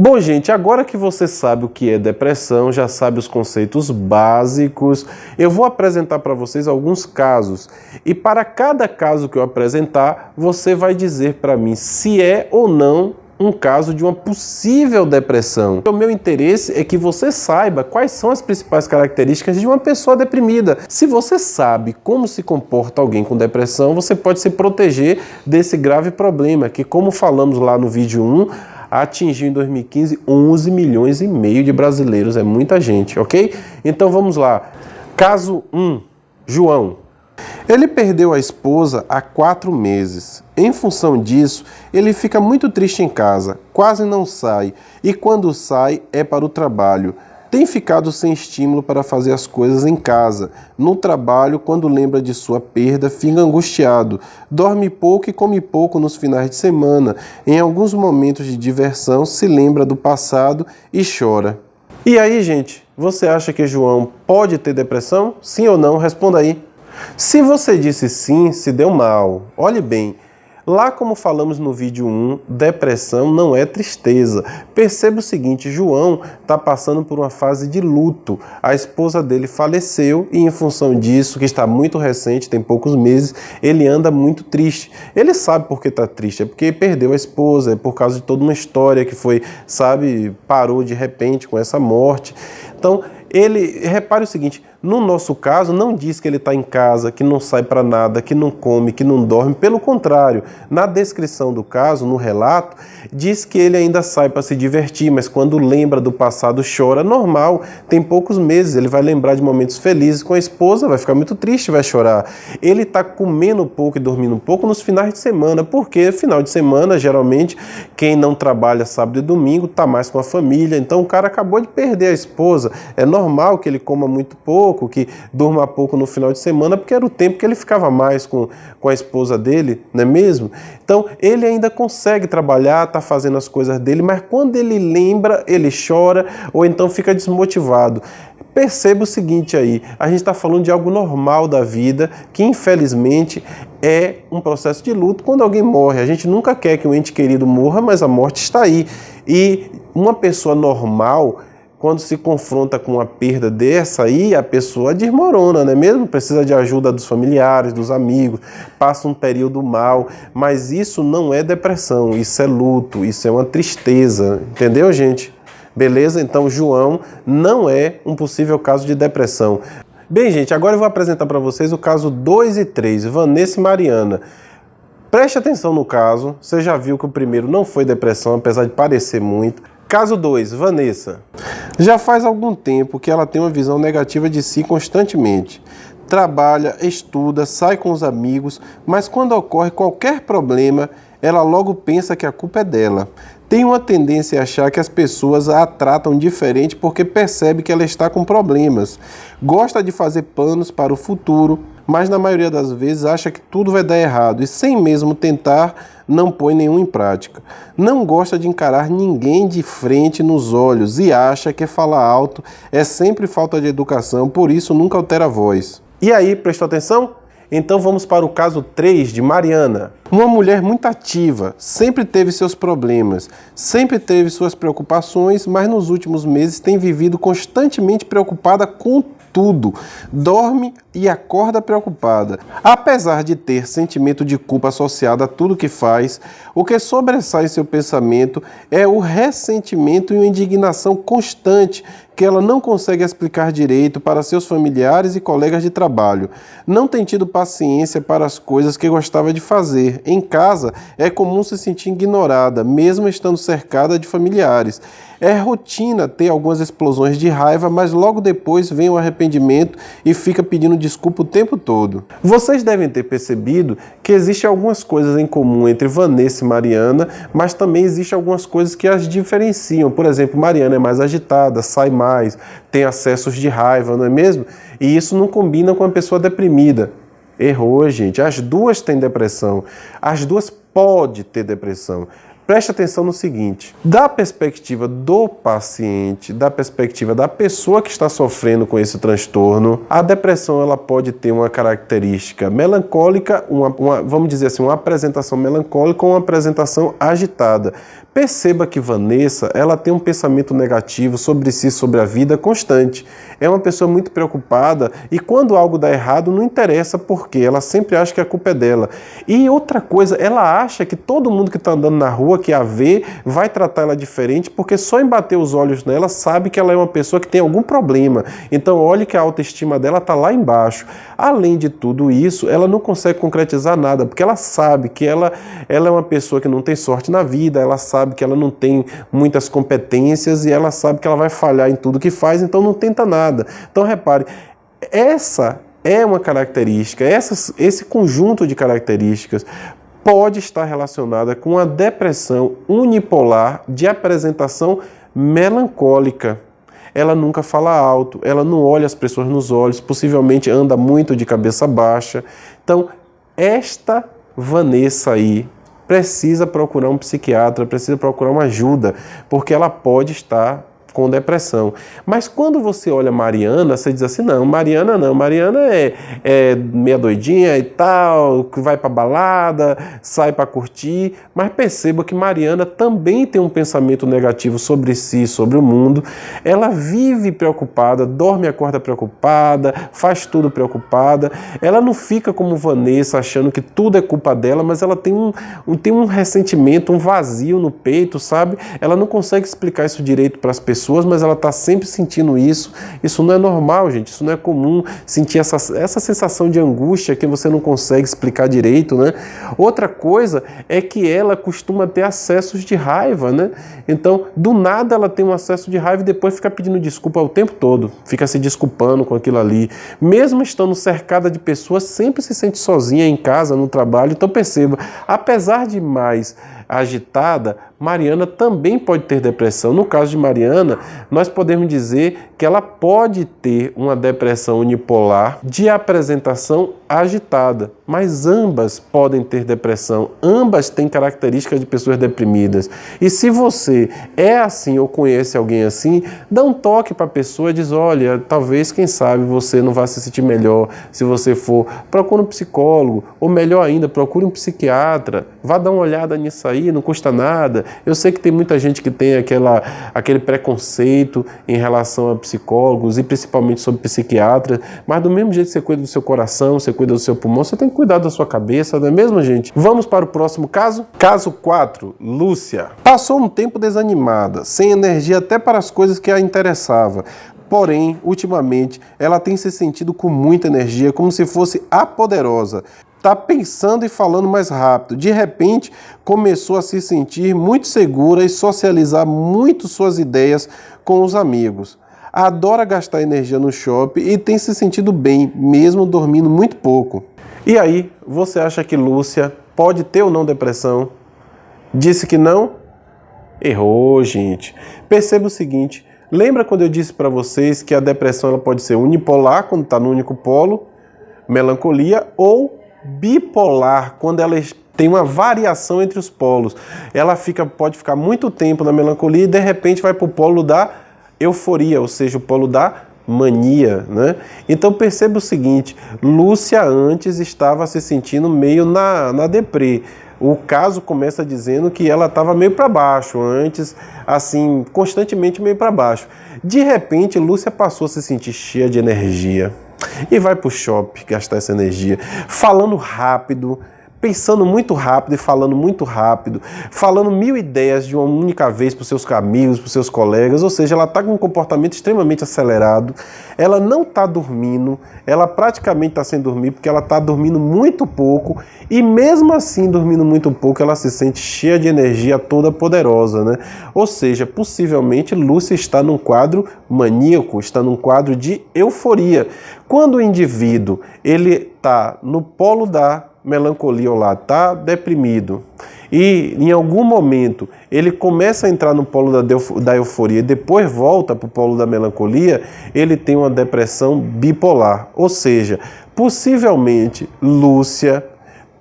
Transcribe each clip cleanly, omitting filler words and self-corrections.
Bom, gente, agora que você sabe o que é depressão, já sabe os conceitos básicos, eu vou apresentar para vocês alguns casos. E para cada caso que eu apresentar, você vai dizer para mim se é ou não um caso de uma possível depressão. O meu interesse é que você saiba quais são as principais características de uma pessoa deprimida. Se você sabe como se comporta alguém com depressão, você pode se proteger desse grave problema, que, como falamos lá no vídeo 1, atingiu em 2015 11 milhões e meio de brasileiros. É muita gente, ok? Então vamos lá. Caso 1, João. Ele perdeu a esposa há 4 meses. Em função disso, ele fica muito triste em casa, quase não sai, e quando sai é para o trabalho. Tem ficado sem estímulo para fazer as coisas em casa. No trabalho, quando lembra de sua perda, fica angustiado. Dorme pouco e come pouco nos finais de semana. Em alguns momentos de diversão, se lembra do passado e chora. E aí, gente, você acha que João pode ter depressão? Sim ou não? Responda aí. Se você disse sim, se deu mal. Olhe bem, lá como falamos no vídeo 1, depressão não é tristeza. Perceba o seguinte, João está passando por uma fase de luto. A esposa dele faleceu e em função disso, que está muito recente, tem poucos meses, ele anda muito triste. Ele sabe por que está triste, é porque perdeu a esposa, é por causa de toda uma história que foi, sabe, parou de repente com essa morte. Então, repare o seguinte, no nosso caso, não diz que ele está em casa, que não sai para nada, que não come, que não dorme. Pelo contrário, na descrição do caso, no relato, diz que ele ainda sai para se divertir, mas quando lembra do passado chora. Normal, tem poucos meses, ele vai lembrar de momentos felizes com a esposa, vai ficar muito triste, vai chorar. Ele está comendo pouco e dormindo pouco nos finais de semana, porque final de semana, geralmente, quem não trabalha sábado e domingo está mais com a família. Então o cara acabou de perder a esposa. É normal que ele coma muito pouco, que durma pouco no final de semana, porque era o tempo que ele ficava mais com a esposa dele, não é mesmo? Então, ele ainda consegue trabalhar, tá fazendo as coisas dele, mas quando ele lembra, ele chora ou então fica desmotivado. Perceba o seguinte aí, a gente está falando de algo normal da vida, que infelizmente é um processo de luto quando alguém morre. A gente nunca quer que um ente querido morra, mas a morte está aí. E uma pessoa normal, quando se confronta com uma perda dessa aí, a pessoa desmorona, não é mesmo? Precisa de ajuda dos familiares, dos amigos, passa um período mal, mas isso não é depressão, isso é luto, isso é uma tristeza, entendeu, gente? Beleza? Então, João não é um possível caso de depressão. Bem, gente, agora eu vou apresentar para vocês o caso 2 e 3, Vanessa e Mariana. Preste atenção no caso, você já viu que o primeiro não foi depressão, apesar de parecer muito. Caso 2, Vanessa. Já faz algum tempo que ela tem uma visão negativa de si constantemente. Trabalha, estuda, sai com os amigos, mas quando ocorre qualquer problema, ela logo pensa que a culpa é dela. Tem uma tendência a achar que as pessoas a tratam diferente porque percebe que ela está com problemas. Gosta de fazer planos para o futuro, mas na maioria das vezes acha que tudo vai dar errado e sem mesmo tentar, não põe nenhum em prática. Não gosta de encarar ninguém de frente nos olhos e acha que falar alto é sempre falta de educação, por isso nunca altera a voz. E aí, prestou atenção? Então vamos para o caso 3 de Mariana. Uma mulher muito ativa, sempre teve seus problemas, sempre teve suas preocupações, mas nos últimos meses tem vivido constantemente preocupada com tudo. Dorme e acorda preocupada. Apesar de ter sentimento de culpa associado a tudo que faz, o que sobressai em seu pensamento é o ressentimento e uma indignação constante que ela não consegue explicar direito para seus familiares e colegas de trabalho. Não tem tido paciência para as coisas que gostava de fazer. Em casa, é comum se sentir ignorada, mesmo estando cercada de familiares. É rotina ter algumas explosões de raiva, mas logo depois vem o arrependimento e fica pedindo desculpa o tempo todo. Vocês devem ter percebido que existem algumas coisas em comum entre Vanessa e Mariana, mas também existem algumas coisas que as diferenciam. Por exemplo, Mariana é mais agitada, sai mais, tem acessos de raiva, não é mesmo? E isso não combina com uma pessoa deprimida. Errou, gente. As duas têm depressão. As duas podem ter depressão. Preste atenção no seguinte, da perspectiva do paciente, da perspectiva da pessoa que está sofrendo com esse transtorno, a depressão ela pode ter uma característica melancólica, vamos dizer assim, uma apresentação melancólica ou uma apresentação agitada. Perceba que Vanessa, ela tem um pensamento negativo sobre si, sobre a vida constante. É uma pessoa muito preocupada e quando algo dá errado, não interessa por quê. Ela sempre acha que a culpa é dela. E outra coisa, ela acha que todo mundo que está andando na rua, que a vê, vai tratar ela diferente, porque só em bater os olhos nela, sabe que ela é uma pessoa que tem algum problema. Então, olhe que a autoestima dela está lá embaixo. Além de tudo isso, ela não consegue concretizar nada, porque ela sabe que ela é uma pessoa que não tem sorte na vida, ela sabe que ela não tem muitas competências e ela sabe que ela vai falhar em tudo que faz, então não tenta nada. Então repare, essa é uma característica, esse conjunto de características pode estar relacionada com a depressão unipolar de apresentação melancólica. Ela nunca fala alto, ela não olha as pessoas nos olhos, possivelmente anda muito de cabeça baixa. Então, esta Vanessa aí precisa procurar um psiquiatra, precisa procurar uma ajuda, porque ela pode estar com depressão. Mas quando você olha Mariana, você diz assim, não, Mariana é meia doidinha e tal, que vai pra balada, sai pra curtir, mas perceba que Mariana também tem um pensamento negativo sobre si, sobre o mundo. Ela vive preocupada, dorme e acorda preocupada, faz tudo preocupada. Ela não fica como Vanessa, achando que tudo é culpa dela, mas ela tem um ressentimento, um vazio no peito, sabe? Ela não consegue explicar isso direito para as pessoas, mas ela está sempre sentindo isso. Isso não é normal, gente, isso não é comum, sentir essa sensação de angústia que você não consegue explicar direito, né? Outra coisa é que ela costuma ter acessos de raiva, né? Então, do nada ela tem um acesso de raiva e depois fica pedindo desculpa o tempo todo, fica se desculpando com aquilo ali. Mesmo estando cercada de pessoas, sempre se sente sozinha em casa, no trabalho. Então perceba, apesar de mais agitada, Mariana também pode ter depressão. No caso de Mariana, nós podemos dizer que ela pode ter uma depressão unipolar de apresentação agitada, mas ambas podem ter depressão, ambas têm características de pessoas deprimidas. E se você é assim ou conhece alguém assim, dá um toque para a pessoa e diz, olha, talvez, quem sabe, você não vá se sentir melhor se você for, procure um psicólogo, ou melhor ainda, procure um psiquiatra, vá dar uma olhada nisso aí, não custa nada. Eu sei que tem muita gente que tem aquele preconceito em relação a psicólogos e principalmente sobre psiquiatras, mas do mesmo jeito que você cuida do seu coração, você cuida do seu pulmão, você tem que cuidar da sua cabeça, não é mesmo, gente? Vamos para o próximo caso? Caso 4, Lúcia. Passou um tempo desanimada, sem energia até para as coisas que a interessavam. Porém, ultimamente, ela tem se sentido com muita energia, como se fosse a poderosa. Está pensando e falando mais rápido. De repente, começou a se sentir muito segura e socializar muito suas ideias com os amigos. Adora gastar energia no shopping e tem se sentido bem, mesmo dormindo muito pouco. E aí, você acha que Lúcia pode ter ou não depressão? Disse que não? Errou, gente. Perceba o seguinte, lembra quando eu disse para vocês que a depressão ela pode ser unipolar, quando está no único polo, melancolia, ou bipolar, quando ela tem uma variação entre os polos. Ela pode ficar muito tempo na melancolia e de repente vai para o polo da euforia, ou seja, o polo da mania, né? Então perceba o seguinte, Lúcia antes estava se sentindo meio na deprê. O caso começa dizendo que ela estava meio para baixo, antes, assim, constantemente meio para baixo. De repente, Lúcia passou a se sentir cheia de energia. E vai para o shopping gastar essa energia, falando rápido, pensando muito rápido e falando muito rápido, falando 1000 ideias de uma única vez para os seus amigos, para os seus colegas, ou seja, ela está com um comportamento extremamente acelerado, ela não está dormindo, ela praticamente está sem dormir porque ela está dormindo muito pouco e mesmo assim dormindo muito pouco ela se sente cheia de energia, toda poderosa, né? Ou seja, possivelmente Lúcia está num quadro maníaco, está num quadro de euforia. Quando o indivíduo ele está no polo da melancolia ou lá, está deprimido e em algum momento ele começa a entrar no polo da euforia e depois volta para o polo da melancolia, ele tem uma depressão bipolar. Ou seja, possivelmente Lúcia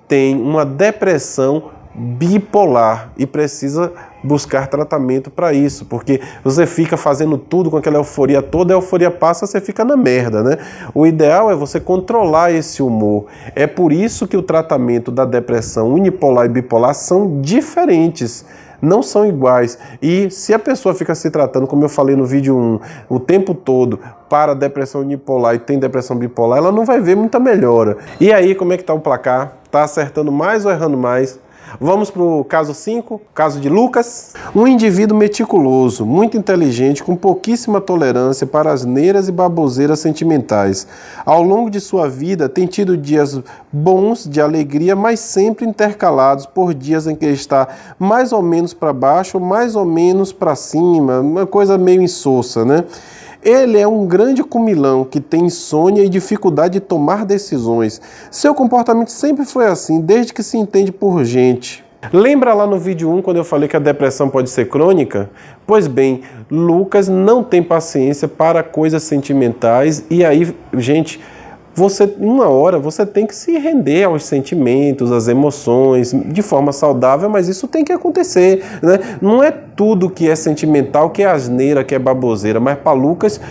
tem uma depressão bipolar e precisa buscar tratamento para isso, porque você fica fazendo tudo com aquela euforia toda, a euforia passa, você fica na merda, né? O ideal é você controlar esse humor. É por isso que o tratamento da depressão unipolar e bipolar são diferentes, não são iguais. E se a pessoa fica se tratando, como eu falei no vídeo 1, o tempo todo para depressão unipolar e tem depressão bipolar, ela não vai ver muita melhora. E aí, como é que tá o placar? Tá acertando mais ou errando mais? Vamos para o caso 5, caso de Lucas. Um indivíduo meticuloso, muito inteligente, com pouquíssima tolerância para asneiras e baboseiras sentimentais. Ao longo de sua vida, tem tido dias bons de alegria, mas sempre intercalados por dias em que está mais ou menos para baixo, mais ou menos para cima, uma coisa meio insossa, né? Ele é um grande comilão que tem insônia e dificuldade de tomar decisões. Seu comportamento sempre foi assim, desde que se entende por gente. Lembra lá no vídeo 1 quando eu falei que a depressão pode ser crônica? Pois bem, Lucas não tem paciência para coisas sentimentais e aí, gente, uma hora você tem que se render aos sentimentos, às emoções, de forma saudável, mas isso tem que acontecer, né? Não é tudo que é sentimental, que é asneira, que é baboseira, mas para Lucas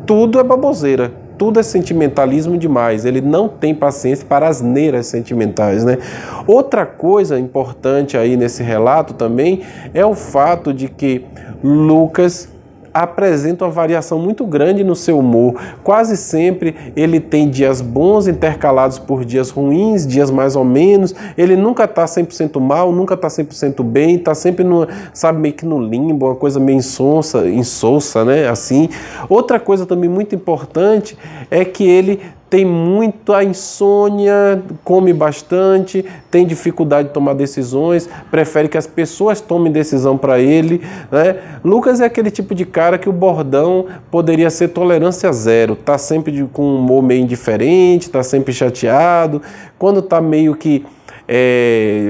tudo é baboseira, tudo é sentimentalismo demais, ele não tem paciência para asneiras sentimentais, né? Outra coisa importante aí nesse relato também é o fato de que Lucas apresenta uma variação muito grande no seu humor. Quase sempre ele tem dias bons intercalados por dias ruins, dias mais ou menos. Ele nunca está 100% mal, nunca está 100% bem, está sempre meio que no limbo, uma coisa meio insossa, né? Assim. Outra coisa também muito importante é que ele tem muita insônia, come bastante, tem dificuldade de tomar decisões, prefere que as pessoas tomem decisão para ele, né? Lucas é aquele tipo de cara que o bordão poderia ser tolerância zero, tá sempre com um humor meio indiferente, tá sempre chateado, quando tá meio que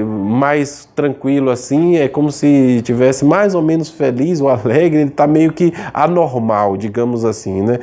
mais tranquilo assim, é como se tivesse mais ou menos feliz ou alegre, ele tá meio que anormal, digamos assim, né?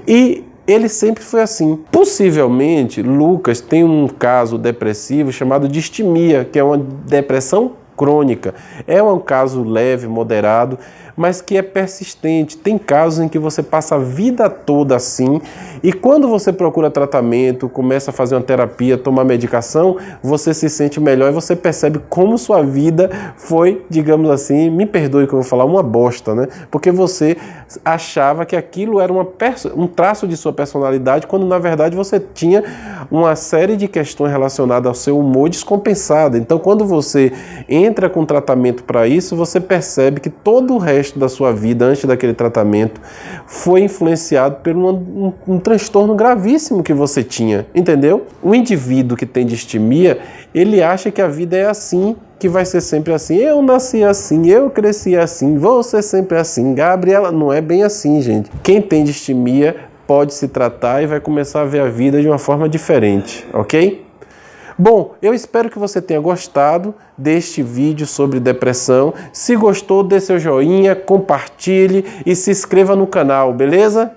E ele sempre foi assim. Possivelmente, Lucas tem um caso depressivo chamado distimia, que é uma depressão crônica. É um caso leve, moderado, mas que é persistente. Tem casos em que você passa a vida toda assim, e quando você procura tratamento, começa a fazer uma terapia, tomar medicação, você se sente melhor e você percebe como sua vida foi, digamos assim, me perdoe que eu vou falar, uma bosta, né? Porque você achava que aquilo era um traço de sua personalidade, quando na verdade você tinha uma série de questões relacionadas ao seu humor descompensado. Então, quando você entra com tratamento para isso, você percebe que todo o resto da sua vida, antes daquele tratamento, foi influenciado por um transtorno gravíssimo que você tinha, entendeu? O indivíduo que tem distimia, ele acha que a vida é assim, que vai ser sempre assim. Eu nasci assim, eu cresci assim, vou ser sempre assim. Gabriela, não é bem assim, gente. Quem tem distimia pode se tratar e vai começar a ver a vida de uma forma diferente, ok? Bom, eu espero que você tenha gostado deste vídeo sobre depressão. Se gostou, dê seu joinha, compartilhe e se inscreva no canal, beleza?